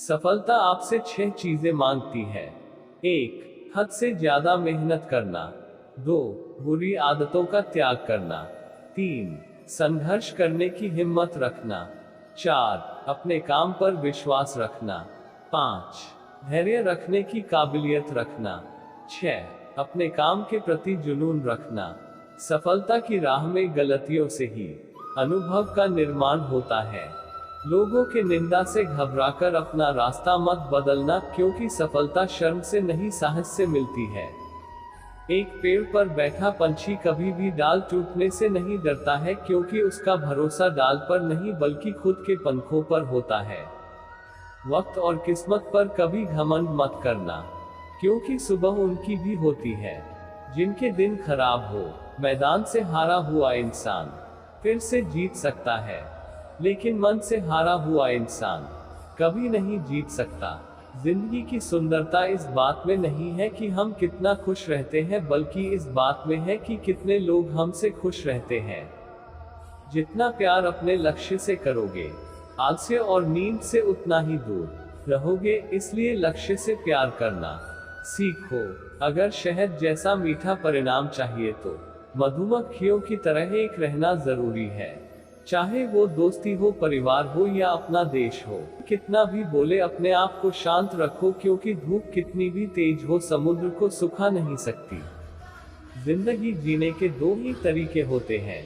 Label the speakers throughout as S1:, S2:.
S1: सफलता आपसे 6 चीजें मांगती है। 1. हद से ज्यादा मेहनत करना। 2. बुरी आदतों का त्याग करना। 3. संघर्ष करने की हिम्मत रखना। 4. अपने काम पर विश्वास रखना। 5. धैर्य रखने की काबिलियत रखना। 6. अपने काम के प्रति जुनून रखना। सफलता की राह में गलतियों से ही अनुभव का निर्माण होता है। लोगों के निंदा से घबराकर अपना रास्ता मत बदलना, क्योंकि सफलता शर्म से नहीं साहस से मिलती है। एक पेड़ पर बैठा पंछी कभी भी डाल टूटने से नहीं डरता है, क्योंकि उसका भरोसा डाल पर नहीं बल्कि खुद के पंखों पर होता है। वक्त और किस्मत पर कभी घमंड मत करना, क्योंकि सुबह उनकी भी होती है। जिनके दिन खराब हो, मैदान से हारा हुआ इंसान फिर से जीत सकता है, लेकिन मन से हारा हुआ इंसान कभी नहीं जीत सकता। जिंदगी की सुंदरता इस बात में नहीं है कि हम कितना खुश रहते हैं, बल्कि इस बात में है कि कितने लोग हमसे खुश रहते हैं। जितना प्यार अपने लक्ष्य से करोगे, आलस्य और नींद से उतना ही दूर रहोगे। इसलिए लक्ष्य से प्यार करना सीखो। अगर शहद जैसा मीठा परिणाम चाहिए तो मधुमक्खियों की तरह एक रहना जरूरी है। चाहे वो दोस्ती हो, परिवार हो या अपना देश हो। कितना भी बोले, अपने आप को शांत रखो, क्योंकि धूप कितनी भी तेज हो समुद्र को सुखा नहीं सकती। जिंदगी जीने के 2 ही तरीके होते हैं।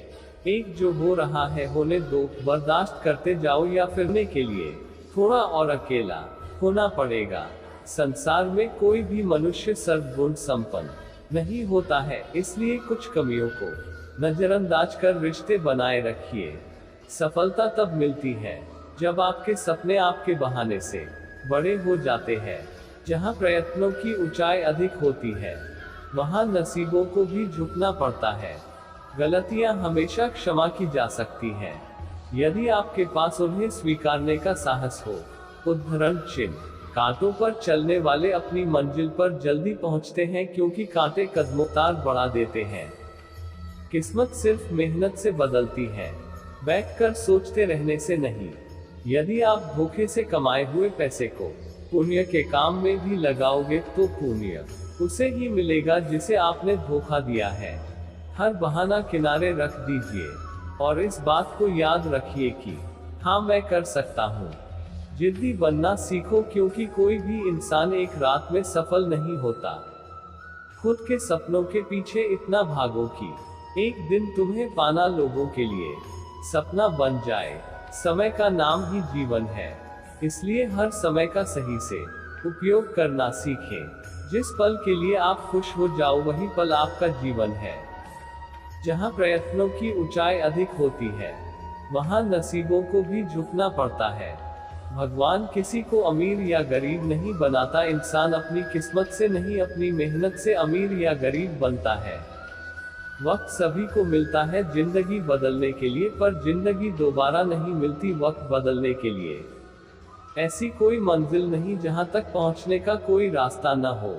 S1: एक जो हो रहा है होने दो, बर्दाश्त करते जाओ, या फिरने के लिए थोड़ा और अकेला होना पड़ेगा। संसार में कोई भी मनुष्य सर्वगुण संपन्न नहीं होता है, इसलिए कुछ कमियों को नजरअंदाज कर रिश्ते बनाए रखिए। सफलता तब मिलती है जब आपके सपने आपके बहाने से बड़े हो जाते हैं। जहां प्रयत्नों की ऊंचाई अधिक होती है, वहां नसीबों को भी झुकना पड़ता है। गलतियां हमेशा क्षमा की जा सकती हैं, यदि आपके पास उन्हें स्वीकारने का साहस हो। उदाहरण चिन्ह: कांटों पर चलने वाले अपनी मंजिल पर जल्दी पहुंचते हैं, क्योंकि कांटे कदमों बढ़ा देते हैं। किस्मत सिर्फ मेहनत से बदलती है, बैठकर सोचते रहने से नहीं। यदि आप धोखे से कमाए हुए पैसे को पुण्य के काम में भी लगाओगे, तो पुण्य उसे ही मिलेगा जिसे आपने धोखा दिया है। हर बहाना किनारे रख दीजिए और इस बात को याद रखिए कि हाँ, मैं कर सकता हूँ। जिद्दी बनना सीखो, क्योंकि कोई भी इंसान एक रात में सफल नहीं होता। खुद के सपनों के पीछे इतना भागो कि एक दिन तुम्हें पाना लोगों के लिए सपना बन जाए। समय का नाम ही जीवन है, इसलिए हर समय का सही से उपयोग करना सीखें। जिस पल के लिए आप खुश हो जाओ, वही पल आपका जीवन है। जहां प्रयत्नों की ऊंचाई अधिक होती है, वहां नसीबों को भी झुकना पड़ता है। भगवान किसी को अमीर या गरीब नहीं बनाता, इंसान अपनी किस्मत से नहीं, अपनी मेहनत से अमीर या गरीब बनता है। वक्त सभी को मिलता है जिंदगी बदलने के लिए, पर जिंदगी दोबारा नहीं मिलती वक्त बदलने के लिए। ऐसी कोई मंजिल नहीं जहां तक पहुंचने का कोई रास्ता न हो।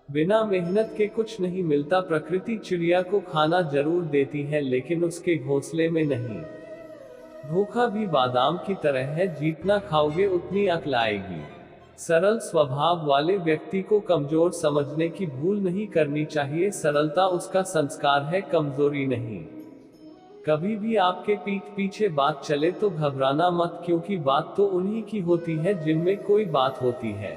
S1: बिना मेहनत के कुछ नहीं मिलता। प्रकृति चिड़िया को खाना जरूर देती है, लेकिन उसके घोंसले में नहीं। धोखा भी बादाम की तरह है, जितना खाओगे उतनी अक्ल आएगी। सरल स्वभाव वाले व्यक्ति को कमजोर समझने की भूल नहीं करनी चाहिए। सरलता उसका संस्कार है, कमजोरी नहीं। कभी भी आपके पीठ पीछे बात चले तो घबराना मत, क्योंकि बात तो उन्हीं की होती है जिनमें कोई बात होती है।